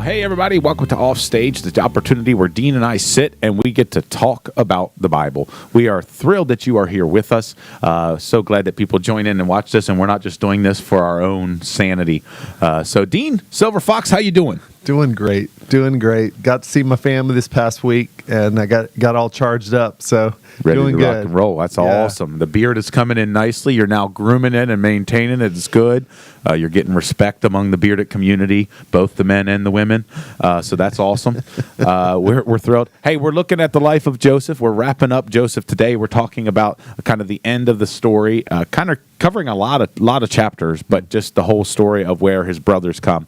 Well, hey, everybody. Welcome to OffStage, the opportunity where Dean and I sit and we get to talk about the Bible. We are thrilled that you are here with us. So glad that people join in and watch this, and we're not just doing this for our own sanity. So, Dean, Silver Fox, how you doing? Doing great. Got to see my family this past week, and I got all charged up, so Ready doing to good. rock and roll. That's awesome. The beard is coming in nicely. You're now grooming it and maintaining it. It's good. You're getting respect among the bearded community, both the men and the women. So that's awesome. We're thrilled. Hey, we're looking at the life of Joseph. We're wrapping up Joseph today. We're talking about kind of the end of the story, kind of covering a lot of chapters, but just the whole story of where his brothers come.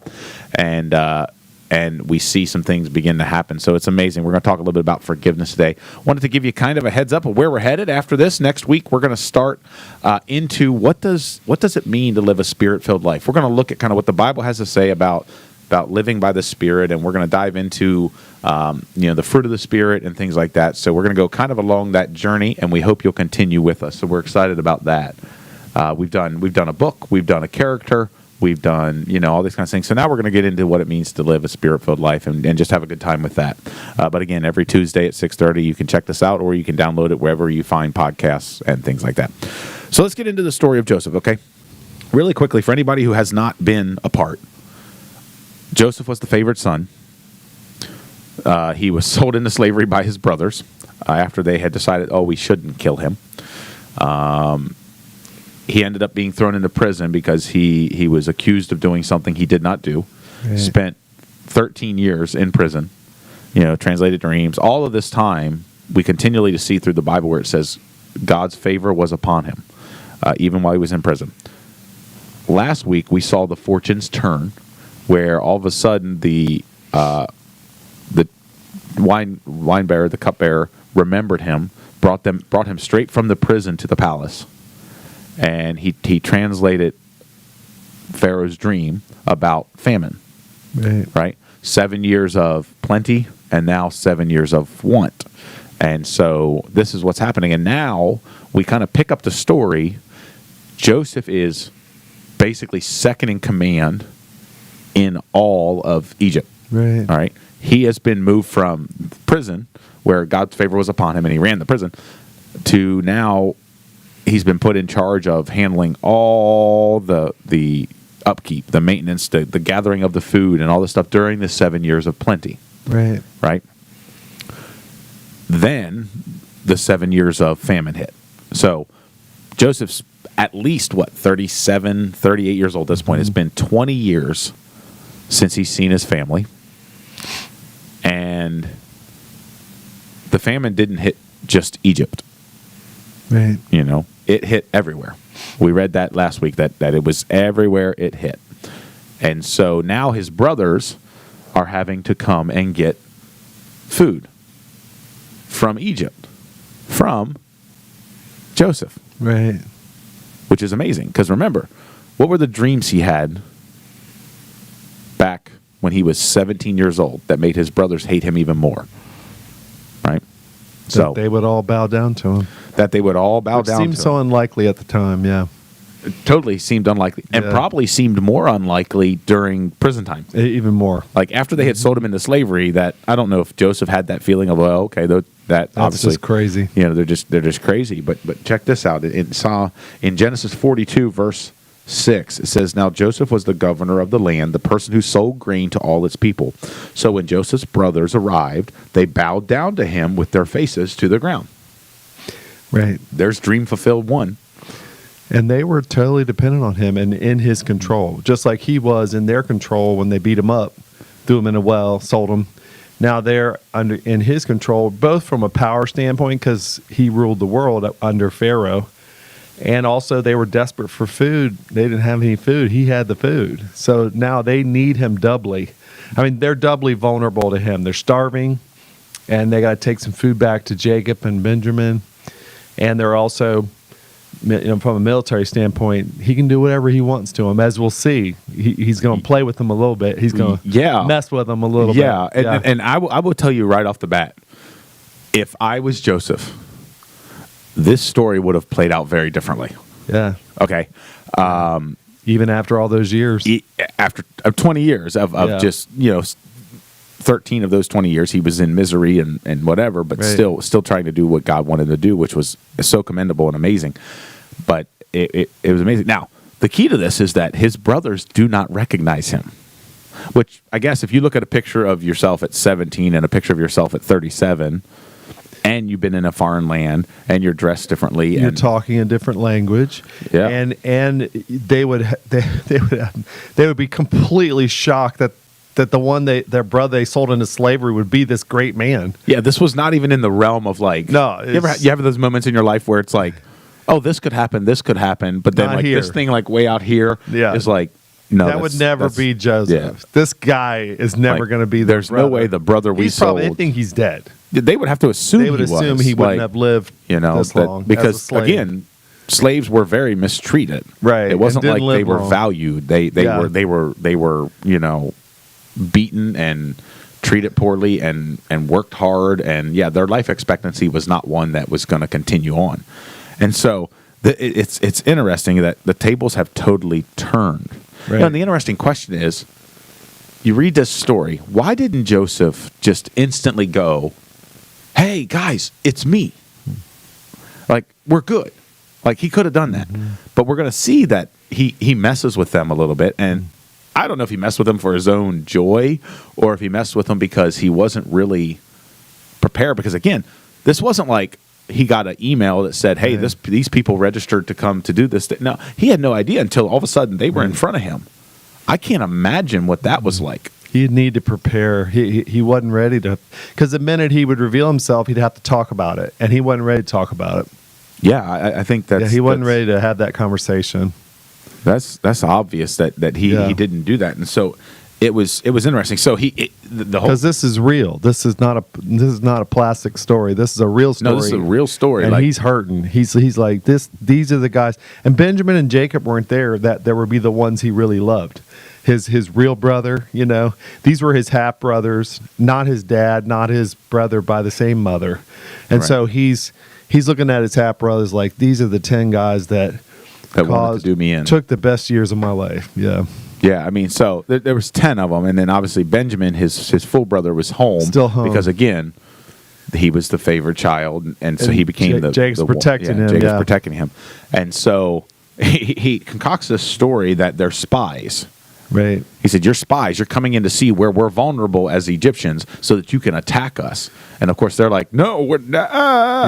And we see some things begin to happen. So it's amazing. We're going to talk a little bit about forgiveness today. Wanted to give you kind of a heads up of where we're headed after this. Next week, we're going to start into what does it mean to live a Spirit-filled life. We're going to look at kind of what the Bible has to say about living by the Spirit, and we're going to dive into the fruit of the Spirit and things like that. So we're going to go kind of along that journey, and we hope you'll continue with us. So we're excited about that. We've done a book. We've done a character. We've done, all these kinds of things. So now we're going to get into what it means to live a Spirit-filled life and just have a good time with that. But again, every Tuesday at 6:30, you can check this out, or you can download it wherever you find podcasts and things like that. So let's get into the story of Joseph, okay? Really quickly, for anybody who has not been a part, Joseph was the favorite son. He was sold into slavery by his brothers after they had decided, we shouldn't kill him. He ended up being thrown into prison because he was accused of doing something he did not do. Right. Spent 13 years in prison, translated dreams. All of this time, we continually to see through the Bible where it says God's favor was upon him, even while he was in prison. Last week, we saw the fortunes turn, where all of a sudden the wine bearer, the cupbearer, remembered him, brought him straight from the prison to the palace. And he translated Pharaoh's dream about famine, right? 7 years of plenty and now 7 years of want. And so this is what's happening. And now we kind of pick up the story. Joseph is basically second in command in all of Egypt. Right. All right. He has been moved from prison, where God's favor was upon him and he ran the prison, to now he's been put in charge of handling all the upkeep, the maintenance, the gathering of the food and all this stuff during the 7 years of plenty. Right. Right? Then the 7 years of famine hit. So Joseph's at least, 38 years old at this point. It's been 20 years since he's seen his family. And the famine didn't hit just Egypt. Right. It hit everywhere. We read that last week, that it was everywhere it hit. And so now his brothers are having to come and get food from Egypt, from Joseph. Right. Which is amazing, because remember, what were the dreams he had back when he was 17 years old that made his brothers hate him even more? Right? That they would all bow down to him. That they would all bow down to him. It seemed so unlikely at the time, yeah. It totally seemed unlikely. And probably seemed more unlikely during prison time. Even more. Like after they had sold him into slavery, that I don't know if Joseph had that feeling of, that's obviously just crazy. They're just crazy. But check this out. It saw in Genesis 42, verse 6, it says, "Now Joseph was the governor of the land, the person who sold grain to all its people. So when Joseph's brothers arrived, they bowed down to him with their faces to the ground." Right. There's dream fulfilled one. And they were totally dependent on him and in his control, just like he was in their control when they beat him up, threw him in a well, sold him. Now they're in his control, both from a power standpoint, because he ruled the world under Pharaoh, and also they were desperate for food. They didn't have any food. He had the food. So now they need him doubly. I mean, they're doubly vulnerable to him. They're starving, and they got to take some food back to Jacob and Benjamin. And they're also, from a military standpoint, he can do whatever he wants to him, as we'll see. He's going to play with them a little bit. He's going to mess with them a little bit. And I will tell you right off the bat, if I was Joseph, this story would have played out very differently. Yeah. Okay. Even after all those years. After 20 years of just, 13 of those 20 years he was in misery and whatever, but still trying to do what God wanted to do, which was so commendable and amazing. But it was amazing. Now, the key to this is that his brothers do not recognize him, which I guess if you look at a picture of yourself at 17 and a picture of yourself at 37, and you've been in a foreign land and you're dressed differently, you're and talking a different language, and they would be completely shocked that the one their brother they sold into slavery would be this great man. Yeah, this was not even in the realm of like. No, you have those moments in your life where it's like, oh, this could happen, but then like here. This thing like way out here is like, no, that would never be Joseph. Yeah. This guy is never going to be their There's brother. no way the brother we sold. They think he's dead. They would have to assume he wouldn't have lived this long because again, slaves were very mistreated. Right, it wasn't like they were valued. They were beaten and treated poorly and worked hard, and their life expectancy was not one that was going to continue on. And so it's interesting that the tables have totally turned. Right. And the interesting question is, you read this story, why didn't Joseph just instantly go, hey, guys, it's me. Like, we're good. Like, he could have done that. Mm-hmm. But we're going to see that he messes with them a little bit. And I don't know if he messed with them for his own joy or if he messed with them because he wasn't really prepared. Because, again, this wasn't like he got an email that said, hey, these people registered to come to do this. No, he had no idea until all of a sudden they were in front of him. I can't imagine what that was like. He'd need to prepare. He wasn't ready to, because the minute he would reveal himself, he'd have to talk about it, and he wasn't ready to talk about it. Yeah, I think that's... he wasn't ready to have that conversation. That's obvious that he didn't do that, and so it was interesting. So the whole, because this is real. This is not a plastic story. This is a real story. No, this is a real story, and he's hurting. He's like this. These are the guys, and Benjamin and Jacob weren't there. That there would be the ones he really loved. His real brother, these were his half brothers, not his dad, not his brother by the same mother, and so he's looking at his half brothers like these are the 10 guys that wanted to do me in, took the best years of my life. Yeah, I mean, so there was 10 of them, and then obviously Benjamin, his full brother, was still home because again, he was the favored child, and so he became Jake's protecting him. Jake's protecting him, and so he concocts this story that they're spies. Right. He said, you're spies. You're coming in to see where we're vulnerable as Egyptians so that you can attack us. And, of course, they're like, no, we're not.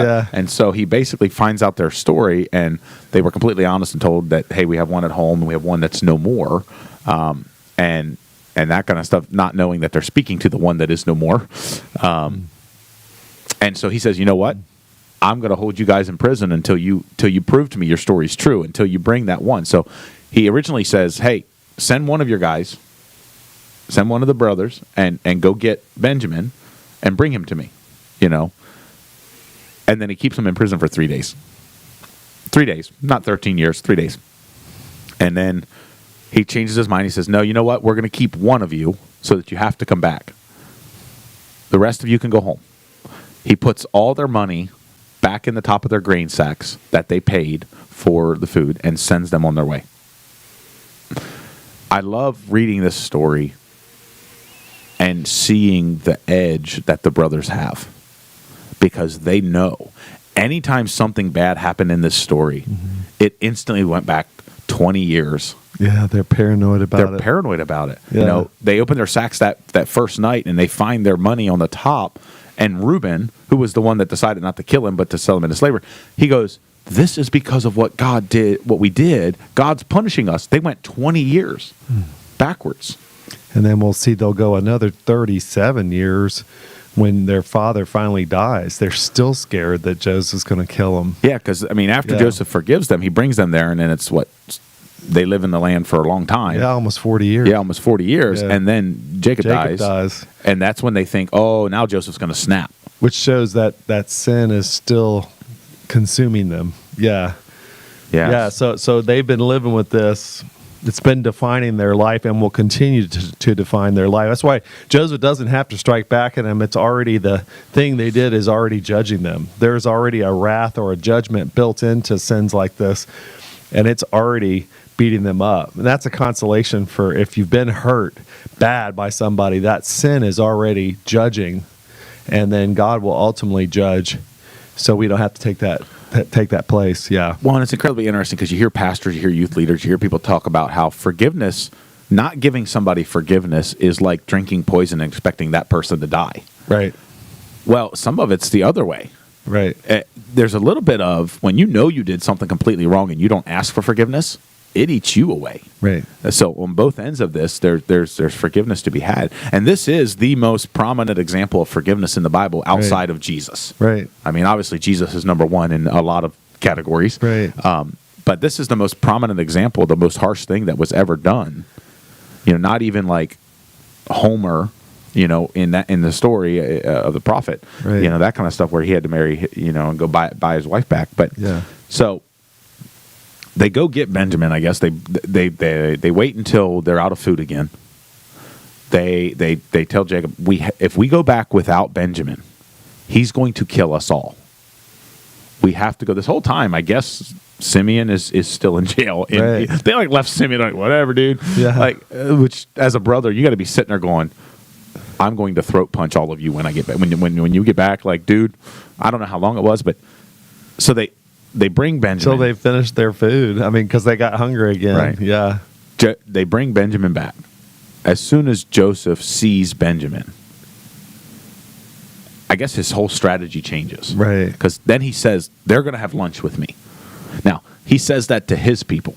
Yeah. And so he basically finds out their story, and they were completely honest and told that, hey, we have one at home and we have one that's no more, and that kind of stuff, not knowing that they're speaking to the one that is no more. And so he says, you know what? I'm going to hold you guys in prison until you prove to me your story's true, until you bring that one. So he originally says, hey, send one of your guys, send one of the brothers, and go get Benjamin and bring him to me, And then he keeps him in prison for 3 days. 3 days, not 13 years, 3 days. And then he changes his mind. He says, no, you know what? We're going to keep one of you so that you have to come back. The rest of you can go home. He puts all their money back in the top of their grain sacks that they paid for the food and sends them on their way. I love reading this story and seeing the edge that the brothers have, because they know anytime something bad happened in this story, it instantly went back 20 years. Yeah, they're paranoid about it. They're paranoid about it. Yeah. They open their sacks that first night and they find their money on the top. And Reuben, who was the one that decided not to kill him but to sell him into slavery, he goes, this is because of what God did, what we did. God's punishing us. They went 20 years backwards. And then we'll see they'll go another 37 years when their father finally dies. They're still scared that Joseph's going to kill them. Yeah, because, after Joseph forgives them, he brings them there, and then it's they live in the land for a long time. Yeah, almost 40 years. Yeah, almost 40 years. Yeah. And then Jacob dies. And that's when they think, oh, now Joseph's going to snap. Which shows that sin is still consuming them. Yeah. So they've been living with this. It's been defining their life and will continue to define their life. That's why Joseph doesn't have to strike back at them. It's already the thing they did is already judging them. There's already a wrath or a judgment built into sins like this and it's already beating them up. And that's a consolation for if you've been hurt bad by somebody, that sin is already judging, and then God will ultimately judge, so we don't have to take that place. Yeah. Well, and it's incredibly interesting because you hear pastors, you hear youth leaders, you hear people talk about how forgiveness, not giving somebody forgiveness, is like drinking poison and expecting that person to die. Right. Well, some of it's the other way. Right. There's a little bit of when you know you did something completely wrong and you don't ask for forgiveness, it eats you away. Right. So on both ends of this, there's forgiveness to be had. And this is the most prominent example of forgiveness in the Bible outside of Jesus. Right. I mean, obviously, Jesus is number one in a lot of categories. Right. But this is the most prominent example, the most harsh thing that was ever done. Not even like Homer, in the story of the prophet, right. That kind of stuff where he had to marry, and go buy his wife back. But so they go get Benjamin. I guess they wait until they're out of food again. They tell Jacob, if we go back without Benjamin, he's going to kill us all. We have to go. This whole time, I guess Simeon is still in jail. And right. They left Simeon like, whatever, dude. Yeah. Which as a brother, you got to be sitting there going, I'm going to throat punch all of you when I get back. When you get back, dude, I don't know how long it was, but so they bring Benjamin. So they finished their food. I mean, because they got hungry again. Right. Yeah. They bring Benjamin back. As soon as Joseph sees Benjamin, I guess his whole strategy changes. Right. Because then he says, they're going to have lunch with me. Now, he says that to his people.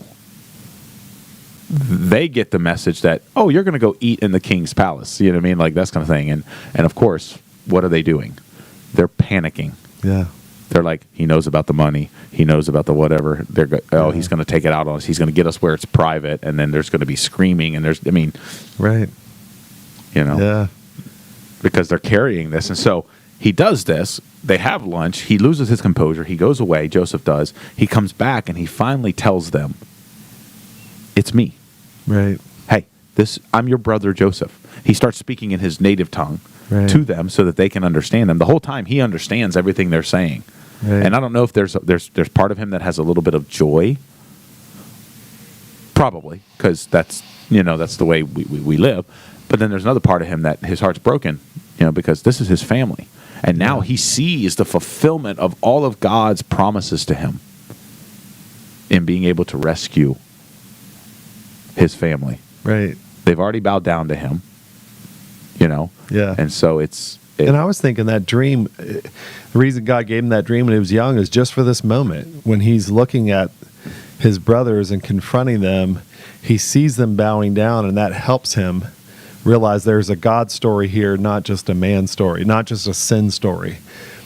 They get the message that, oh, you're going to go eat in the king's palace. You know what I mean? Like that kind of thing. And of course, what are they doing? They're panicking. Yeah. They're like, he knows about the money. He knows about the whatever. He's going to take it out on us. He's going to get us where it's private. And then there's going to be screaming. And right. Yeah. Because they're carrying this. And so he does this. They have lunch. He loses his composure. He goes away. Joseph does. He comes back and he finally tells them, it's me. Right. Hey, I'm your brother Joseph. He starts speaking in his native tongue right. to them so that they can understand them. The whole time he understands everything they're saying. Right. And I don't know if there's part of him that has a little bit of joy. Probably, because that's the way we live. But then there's another part of him that his heart's broken, because this is his family. And now he sees the fulfillment of all of God's promises to him in being able to rescue his family. Right. They've already bowed down to him, Yeah. And so and I was thinking that dream, the reason God gave him that dream when he was young is just for this moment. When he's looking at his brothers and confronting them, he sees them bowing down, and that helps him realize there's a God story here, not just a man story, not just a sin story.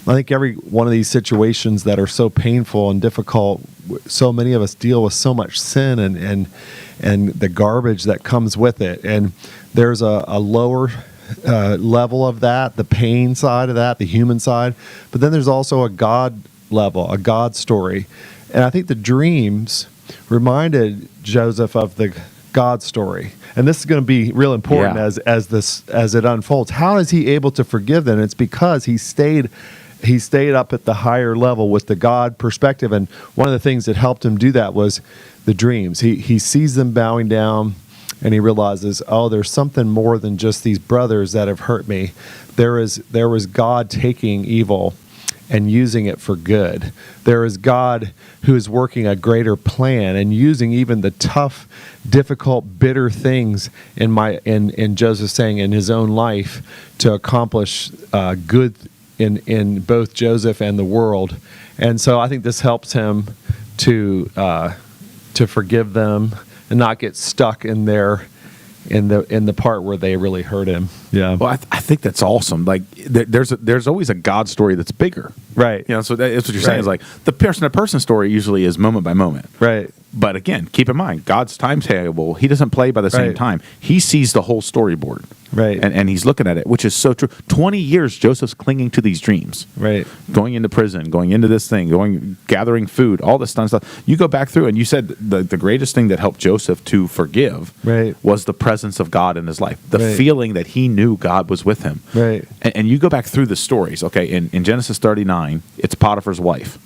I think every one of these situations that are so painful and difficult, so many of us deal with so much sin and the garbage that comes with it. And there's a lower level of that, the pain side of that, the human side. But then there's also a God level, a God story. And I think the dreams reminded Joseph of the God story. And this is going to be real important as it unfolds. How is he able to forgive them? It's because he stayed up at the higher level with the God perspective. And one of the things that helped him do that was the dreams. He sees them bowing down, and he realizes, oh, there's something more than just these brothers that have hurt me. There was God taking evil and using it for good. There is God who is working a greater plan and using even the tough, difficult, bitter things in Joseph saying in his own life to accomplish good in both Joseph and the world. And so I think this helps him to forgive them and not get stuck in the part where they really hurt him. Yeah. Well, I think that's awesome. Like there's always a God story that's bigger. Right. So that's what you're saying is like the person-to-person story usually is moment by moment. Right. But again, keep in mind, God's timetable, he doesn't play by the same time. He sees the whole storyboard. Right. And he's looking at it, which is so true. 20 years, Joseph's clinging to these dreams. Right. Going into prison, going into this thing, gathering food, all this stuff. You go back through and you said the greatest thing that helped Joseph to forgive was the presence of God in his life. The feeling that he knew God was with him. Right. And you go back through the stories, okay? In Genesis 39, it's Potiphar's wife.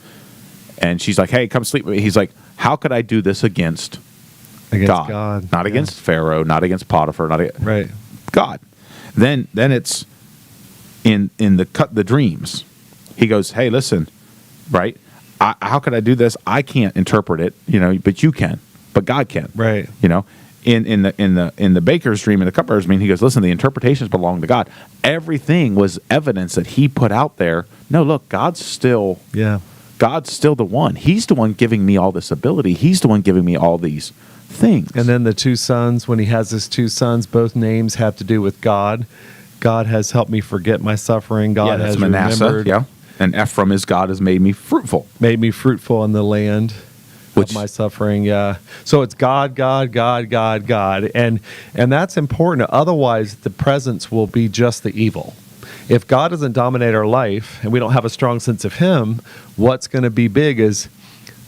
And she's like, hey, come sleep with me. He's like, how could I do this against God? Not against Pharaoh, not against Potiphar, right. God. Then it's in the dreams. He goes, hey, listen, right? How could I do this? I can't interpret it, but you can, but God can, right? In the baker's dream, in the cupbearer's dream, he goes, listen, the interpretations belong to God. Everything was evidence that he put out there. No, look, God's still the one. He's the one giving me all this ability. He's the one giving me all these things. And then the two sons, when he has his two sons, both names have to do with God. God has helped me forget my suffering. God has Manasseh, remembered. yeah. And Ephraim is God has made me fruitful. Made me fruitful in the land of my suffering, yeah. So it's God, God, God, God, God. And that's important. Otherwise, the presence will be just the evil. If God doesn't dominate our life and we don't have a strong sense of him, what's going to be big is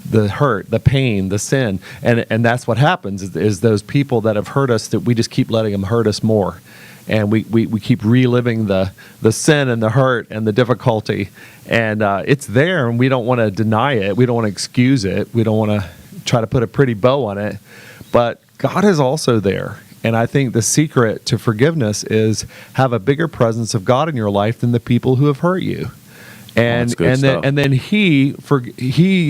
the hurt, the pain, the sin. And that's what happens is those people that have hurt us, that we just keep letting them hurt us more. And we keep reliving the sin and the hurt and the difficulty. And it's there, and we don't want to deny it. We don't want to excuse it. We don't want to try to put a pretty bow on it. But God is also there. And I think the secret to forgiveness is have a bigger presence of God in your life than the people who have hurt you. And then he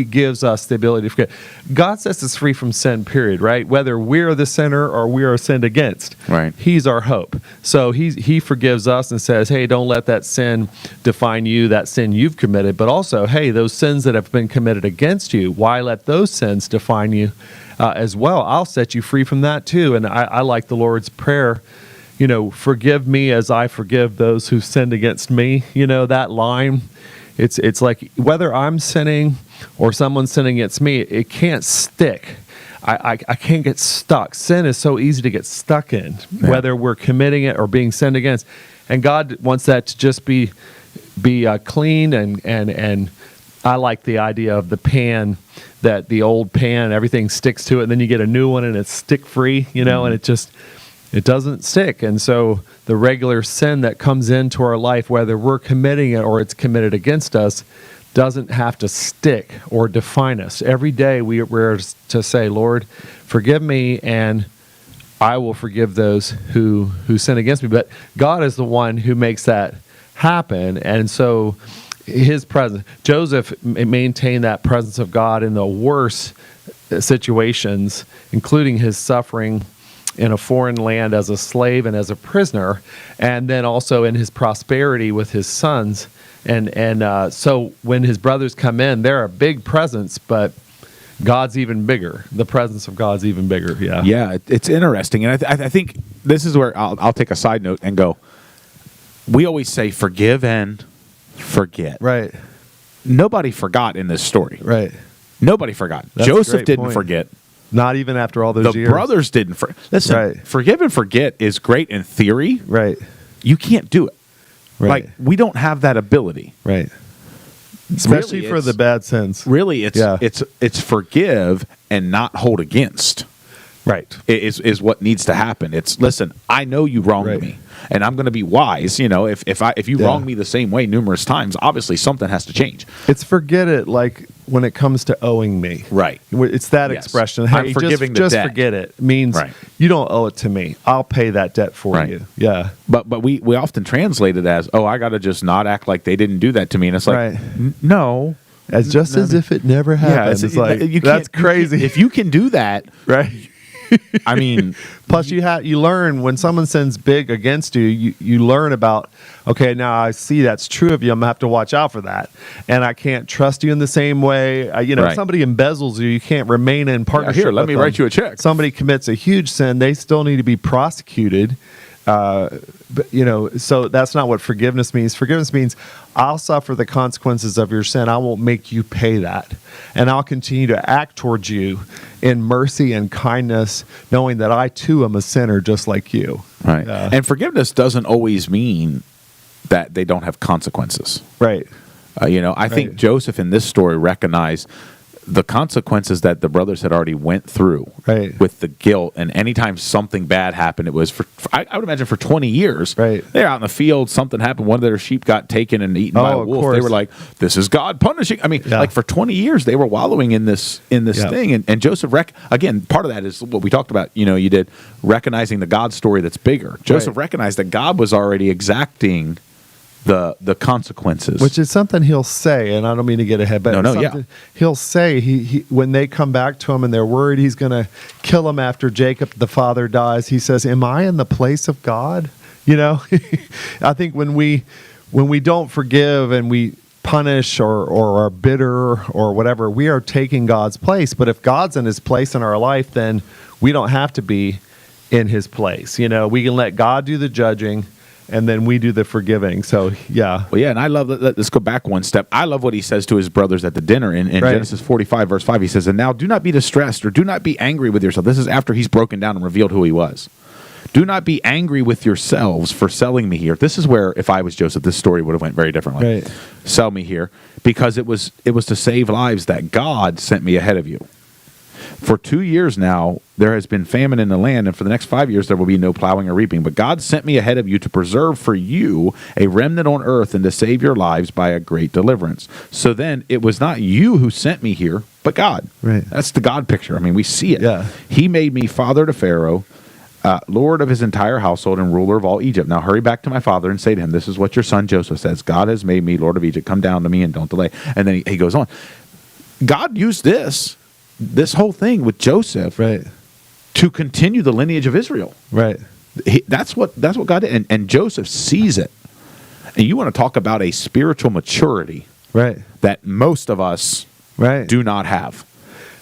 gives us the ability to forget. God sets us free from sin, period, right? Whether we're the sinner or we are sinned against. Right. He's our hope. So he forgives us and says, hey, don't let that sin define you, that sin you've committed. But also, hey, those sins that have been committed against you, why let those sins define you as well? I'll set you free from that too. And I like the Lord's Prayer, forgive me as I forgive those who sinned against me. That line. It's like whether I'm sinning or someone's sinning against me, it can't stick. I can't get stuck. Sin is so easy to get stuck in, whether we're committing it or being sinned against. And God wants that to just be clean. And I like the idea of the pan, that the old pan, everything sticks to it, and then you get a new one and it's stick free, and it doesn't stick. And so the regular sin that comes into our life, whether we're committing it or it's committed against us, doesn't have to stick or define us. Every day we're to say, Lord, forgive me, and I will forgive those who sin against me. But God is the one who makes that happen. And so his presence, Joseph maintained that presence of God in the worst situations, including his suffering in a foreign land as a slave and as a prisoner, and then also in his prosperity with his sons. And so when his brothers come in, they're a big presence, but God's even bigger. The presence of God's even bigger. Yeah. Yeah, it's interesting. And I think this is where I'll take a side note and go, we always say forgive and forget. Right. Nobody forgot in this story. Right. Nobody forgot. That's Joseph didn't forget. Not even after all those years. The brothers didn't. Listen, right. Forgive and forget is great in theory. Right. You can't do it. Right. Like, we don't have that ability. Right. Especially really, for the bad sins. Really, it's forgive and not hold against. Right. Is what needs to happen. It's, listen, I know you wronged me, and I'm going to be wise. If you wrong me the same way numerous times, obviously something has to change. It's forget it, like when it comes to owing me. Right. It's that expression. Hey, I'm forgiving just debt. Forget it. It means you don't owe it to me. I'll pay that debt for you. Yeah. But we often translate it as, oh, I got to just not act like they didn't do that to me. And it's like, no. As if it never happened. It's like, that's crazy. If you can do that, right? I mean, plus you learn when someone sins big against you, you learn about, okay, now I see that's true of you. I'm gonna have to watch out for that, and I can't trust you in the same way. If somebody embezzles you, you can't remain in partnership. Here, let me write you a check. Somebody commits a huge sin, they still need to be prosecuted. So that's not what forgiveness means. Forgiveness means I'll suffer the consequences of your sin. I won't make you pay that. And I'll continue to act towards you in mercy and kindness, knowing that I too am a sinner just like you. Right. And forgiveness doesn't always mean that they don't have consequences. Right. I think Joseph in this story recognized the consequences that the brothers had already went through Right. with the guilt, and anytime something bad happened, it was I would imagine for 20 years. Right. They're out in the field, something happened, one of their sheep got taken and eaten by a of wolf. course. They were like, "This is God punishing." I mean, Yeah. like for 20 years, they were wallowing in this Yeah. thing, and Joseph again, part of that is what we talked about. You did recognizing the God story that's bigger. Joseph recognized that God was already exacting the consequences, Which is something he'll say, and I don't mean to get ahead, but he'll say he when they come back to him and they're worried he's going to kill him after Jacob the father dies, he says, "Am I in the place of God?" I think when we don't forgive and we punish or are bitter or whatever, we are taking God's place. But if God's in his place in our life, then we don't have to be in his place. We can let God do the judging, and then we do the forgiving. So, yeah. Well, yeah, and I love that. Let's go back one step. I love what he says to his brothers at the dinner in Right. Genesis 45, verse 5. He says, "And now do not be distressed or do not be angry with yourself." This is after he's broken down and revealed who he was. "Do not be angry with yourselves for selling me here." This is where, if I was Joseph, this story would have went very differently. Right. "Sell me here, because it was to save lives that God sent me ahead of you. For 2 years now, there has been famine in the land, and for the next 5 years, there will be no plowing or reaping. But God sent me ahead of you to preserve for you a remnant on earth and to save your lives by a great deliverance. So then, it was not you who sent me here, but God." Right. That's the God picture. I mean, we see it. Yeah. "He made me father to Pharaoh, lord of his entire household and ruler of all Egypt. Now hurry back to my father and say to him, this is what your son Joseph says. God has made me lord of Egypt. Come down to me and don't delay." And then he goes on. God used this whole thing with Joseph Right. to continue the lineage of Israel. Right. That's what God did. And Joseph sees it. And you want to talk about a spiritual maturity Right. that most of us Right. do not have.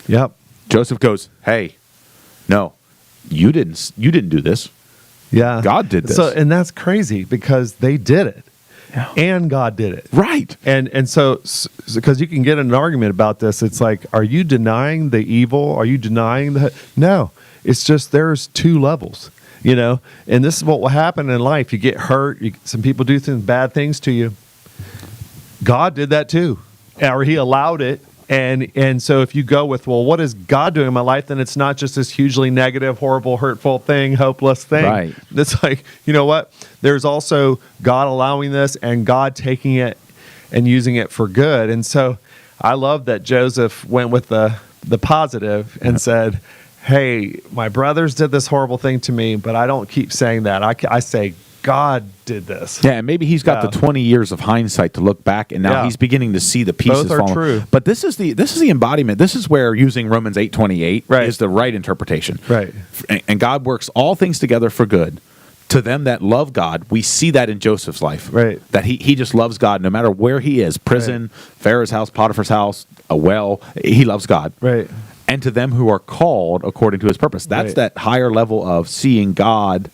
Yep. Joseph goes, "Hey, no, you didn't do this. Yeah. God did this." So, and that's crazy because they did it. Yeah. And God did it. Right. And so because you can get in an argument about this, it's like, are you denying the evil? Are you denying the... No, it's just there's two levels, and this is what will happen in life. You get hurt. Some people do bad things to you. God did that too, or he allowed it. And so if you go with, well, what is God doing in my life? Then it's not just this hugely negative, horrible, hurtful thing, hopeless thing. Right. It's like, you know what? There's also God allowing this and God taking it and using it for good. And so I love that Joseph went with the positive and said, "Hey, my brothers did this horrible thing to me, but I don't keep saying that. I say, God did this." Yeah, and maybe he's got the 20 years of hindsight to look back, and now he's beginning to see the pieces Both are falling. true. But this is the embodiment. This is where using Romans 8:28 Right. is the right interpretation. Right. And God works all things together for good to them that love God. We see that in Joseph's life. Right. That he just loves God no matter where he is. Prison, Pharaoh's house, Potiphar's house, a well. He loves God. Right. And to them who are called according to his purpose. That's that higher level of seeing God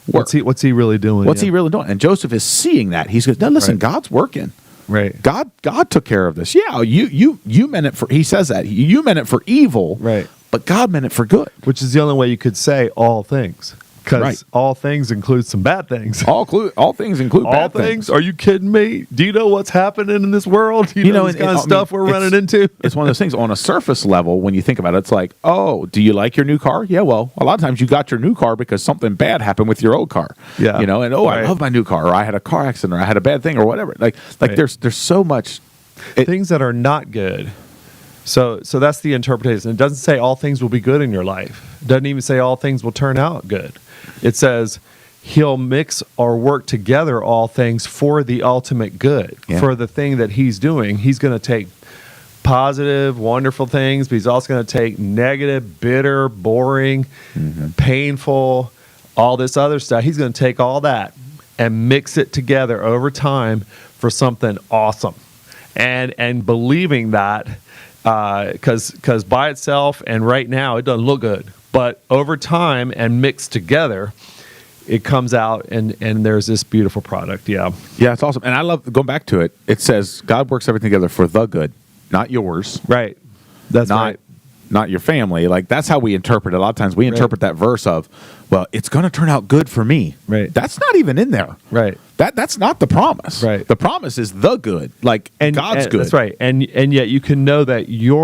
work. What's he really doing? What's he really doing? And Joseph is seeing that. He's going, "No, listen, Right. God's working. Right. God took care of this. Yeah, you meant it for." He says that you meant it for evil, Right. But God meant it for good. Which is the only way you could say all things. Because Right. all things include some bad things. All things include All bad things? Are you kidding me? Do you know what's happening in this world? You know this kind of stuff we're running into? It's one of those things on a surface level. When you think about it, it's like, oh, do you like your new car? Yeah, well, a lot of times you got your new car because something bad happened with your old car. Yeah. And I Right. love my new car, or I had a car accident, or I had a bad thing, or whatever. Like Right. there's so much. Things that are not good. So that's the interpretation. It doesn't say all things will be good in your life. It doesn't even say all things will turn out good. It says he'll mix or work together all things for the ultimate good, for the thing that he's doing. He's going to take positive, wonderful things, but he's also going to take negative, bitter, boring, painful, all this other stuff. He's going to take all that and mix it together over time for something awesome. And believing that, because by itself and right now it doesn't look good, but over time and mixed together, it comes out and there's this beautiful product. Yeah, It's awesome. And I love going back to it. It says God works everything together for the good, not yours, right. That's not right. not your family. Like that's how we interpret it. A lot of times we interpret that verse of, well, it's going to turn out good for me. Right. That's not even in there. Right. That's not the promise. Right. The promise is the good, like God's good. That's right. And yet you can know that you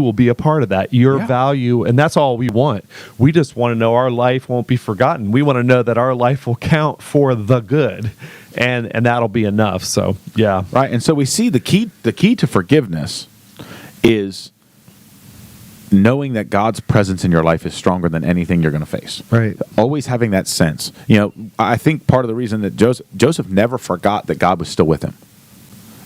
will be a part of that. Your value, and that's all we want. We just want to know our life won't be forgotten. We want to know that our life will count for the good, and that'll be enough. So yeah. Right. And so we see the key to forgiveness is knowing that God's presence in your life is stronger than anything you're going to face. Right. Always having that sense. I think part of the reason that Joseph never forgot that God was still with him.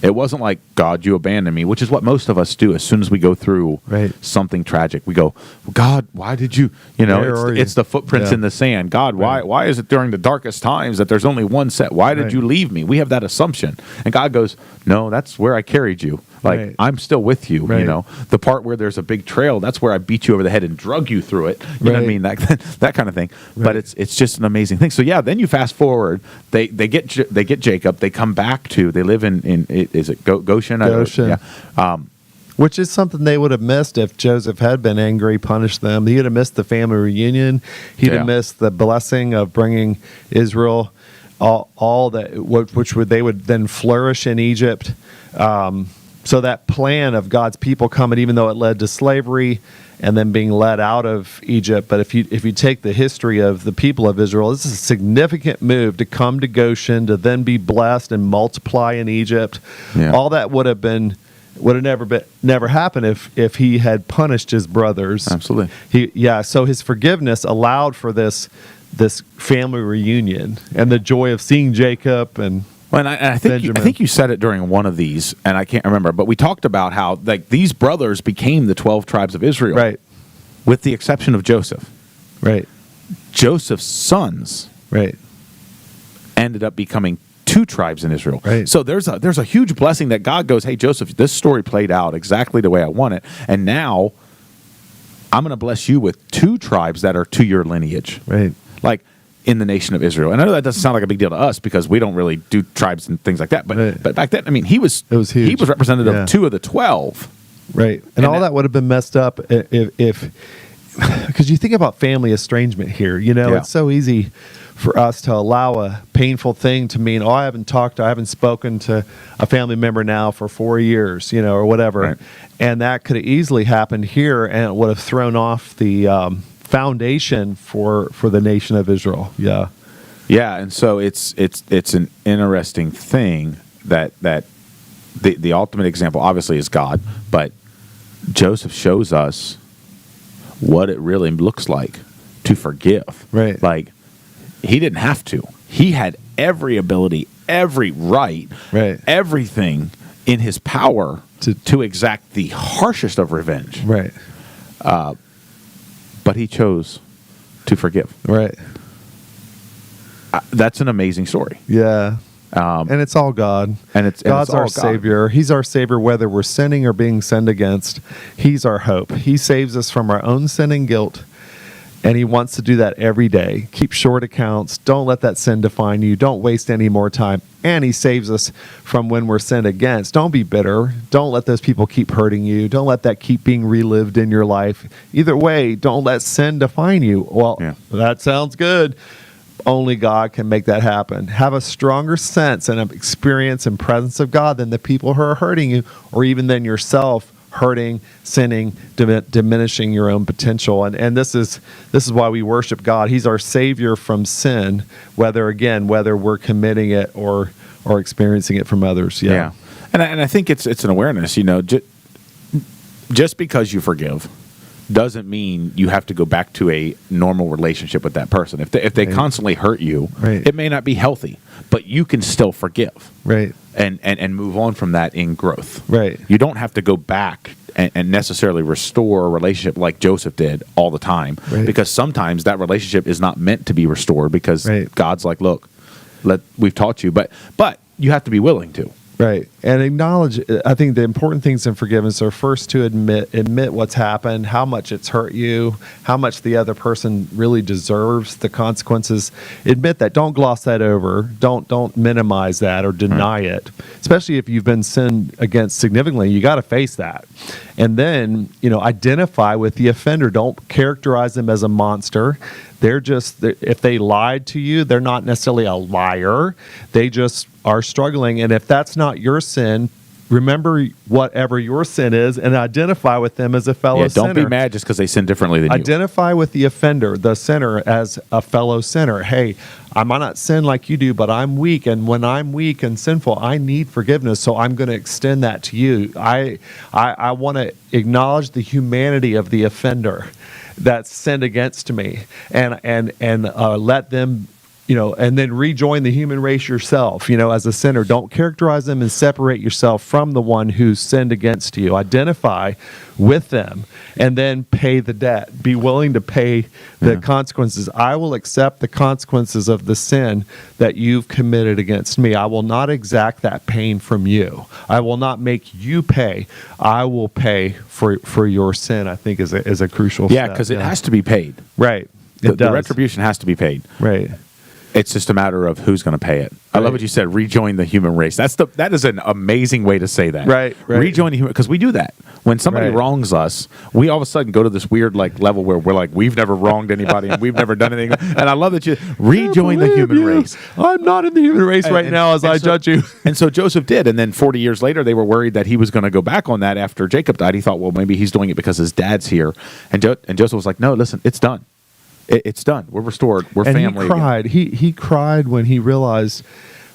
It wasn't like, God, you abandoned me, which is what most of us do as soon as we go through something tragic. We go, God, why did you, it's the footprints in the sand. God, why is it during the darkest times that there's only one set? Why did you leave me? We have that assumption. And God goes, no, that's where I carried you. Like, I'm still with you, The part where there's a big trail, that's where I beat you over the head and drug you through it. You know what I mean? That kind of thing. But it's just an amazing thing. So, then you fast forward. They get Jacob. They come back they live in is it Goshen? Goshen. Which is something they would have missed if Joseph had been angry, punished them. He would have missed the family reunion. He'd have missed the blessing of bringing Israel, all that, which they would then flourish in Egypt. So that plan of God's people coming, even though it led to slavery and then being led out of Egypt. But if you take the history of the people of Israel, this is a significant move to come to Goshen, to then be blessed and multiply in Egypt. Yeah. All that would have never happened if he had punished his brothers. Absolutely. So his forgiveness allowed for this family reunion and the joy of seeing Jacob and. Well, and I think you said it during one of these, and I can't remember, but we talked about how these brothers became the 12 tribes of Israel, right? With the exception of Joseph, right? Joseph's sons, right, ended up becoming 2 tribes in Israel. Right. So there's a huge blessing that God goes, hey Joseph, this story played out exactly the way I want it, and now I'm going to bless you with 2 tribes that are to your lineage, right? Like. In the nation of Israel. And I know that doesn't sound like a big deal to us because we don't really do tribes and things like that. But back then, I mean, he was huge. He was representative of 2 of the 12. Right. And all that would have been messed up if because you think about family estrangement here. It's so easy for us to allow a painful thing to mean, I haven't spoken to a family member now for 4 years, or whatever. Right. And that could have easily happened here, and it would have thrown off the foundation for the nation of Israel. And so it's an interesting thing that the ultimate example obviously is God, but Joseph shows us what it really looks like to forgive. Right. Like, he didn't have to. He had every ability, every right, everything in his power to exact the harshest of revenge. Right. But he chose to forgive. Right. That's an amazing story. Yeah. And it's all God. God's our Savior. He's our Savior whether we're sinning or being sinned against. He's our hope. He saves us from our own sin and guilt. And he wants to do that every day. Keep short accounts. Don't let that sin define you. Don't waste any more time. And he saves us from when we're sinned against. Don't be bitter. Don't let those people keep hurting you. Don't let that keep being relived in your life. Either way, don't let sin define you. Well, that sounds good. Only God can make that happen. Have a stronger sense and experience and presence of God than the people who are hurting you, or even than yourself hurting, sinning, diminishing your own potential. And this is why we worship God. He's our Savior from sin, whether we're committing it or experiencing it from others. Yeah. And I think it's an awareness, just because you forgive doesn't mean you have to go back to a normal relationship with that person. If they constantly hurt you, it may not be healthy, but you can still forgive. Right. And move on from that in growth. Right. You don't have to go back and necessarily restore a relationship like Joseph did all the time. Right. Because sometimes that relationship is not meant to be restored because God's like, look, we've taught you, but you have to be willing to. Right. And acknowledge, I think the important things in forgiveness are first to admit what's happened, how much it's hurt you, how much the other person really deserves the consequences. Admit that. Don't gloss that over. Don't minimize that or deny it. Especially if you've been sinned against significantly, you got to face that. And then, identify with the offender. Don't characterize them as a monster. If they lied to you, they're not necessarily a liar. They just are struggling. And if that's not your sin, remember whatever your sin is and identify with them as a fellow sinner. Don't be mad just because they sin differently than you. Identify with the offender, the sinner, as a fellow sinner. Hey, I might not sin like you do, but I'm weak. And when I'm weak and sinful, I need forgiveness. So I'm going to extend that to you. I want to acknowledge the humanity of the offender that's sinned against me, and let them, and then rejoin the human race yourself, as a sinner. Don't characterize them and separate yourself from the one who sinned against you. Identify with them and then pay the debt. Be willing to pay the consequences. I will accept the consequences of the sin that you've committed against me. I will not exact that pain from you. I will not make you pay. I will pay for your sin, I think is a crucial step. Because it has to be paid. Right. The retribution has to be paid. Right. It's just a matter of who's going to pay it. I love what you said. Rejoin the human race. That is an amazing way to say that. Right. Rejoin the human, because we do that when somebody wrongs us. We all of a sudden go to this weird level where we're like, we've never wronged anybody and we've never done anything. And I love that you rejoin the human race. I'm not in the human race now as I judge you. And so Joseph did. And then 40 years later, they were worried that he was going to go back on that after Jacob died. He thought, well, maybe he's doing it because his dad's here. And Joseph was like, no, listen, it's done. It's done. We're restored. We're family. He cried. He cried when he realized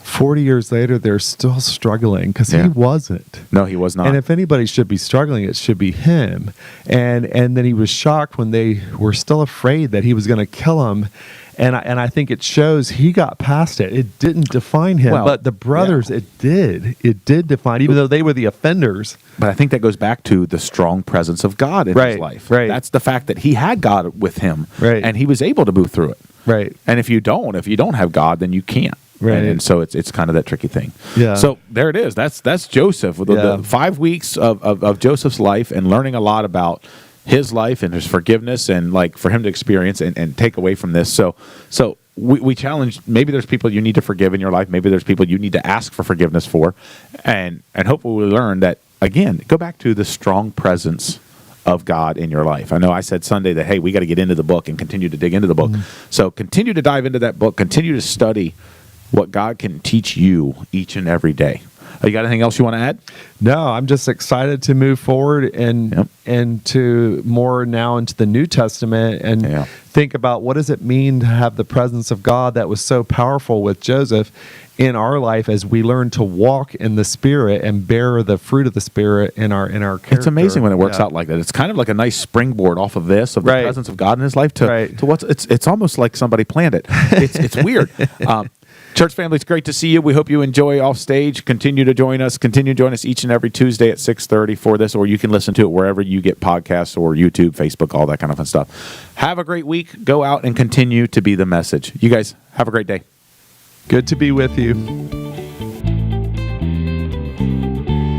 40 years later they're still struggling because he wasn't. No, he was not. And if anybody should be struggling, it should be him. And then he was shocked when they were still afraid that he was going to kill him. And I think it shows he got past it. It didn't define him, but the brothers, it did. It did define, even though they were the offenders. But I think that goes back to the strong presence of God in his life. Right. That's the fact that he had God with him, and he was able to move through it. Right. And if you don't have God, then you can't. Right. And so it's kind of that tricky thing. Yeah. So there it is. That's Joseph. The 5 weeks of Joseph's life and learning a lot about his life and his forgiveness and for him to experience and take away from this. So we challenge, maybe there's people you need to forgive in your life. Maybe there's people you need to ask for forgiveness for. And hopefully we learn that, again, go back to the strong presence of God in your life. I know I said Sunday that, hey, we got to get into the book and continue to dig into the book. So continue to dive into that book. Continue to study what God can teach you each and every day. You got anything else you want to add? No, I'm just excited to move forward and to more now into the New Testament and think about what does it mean to have the presence of God that was so powerful with Joseph in our life as we learn to walk in the Spirit and bear the fruit of the Spirit in our character. It's amazing when it works out like that. It's kind of like a nice springboard off of this, of the presence of God in his life to what's it's almost like somebody planned it. It's weird. Church family, it's great to see you. We hope you enjoy Offstage. Continue to join us. Continue to join us each and every Tuesday at 6:30 for this, or you can listen to it wherever you get podcasts or YouTube, Facebook, all that kind of fun stuff. Have a great week. Go out and continue to be the message. You guys have a great day. Good to be with you.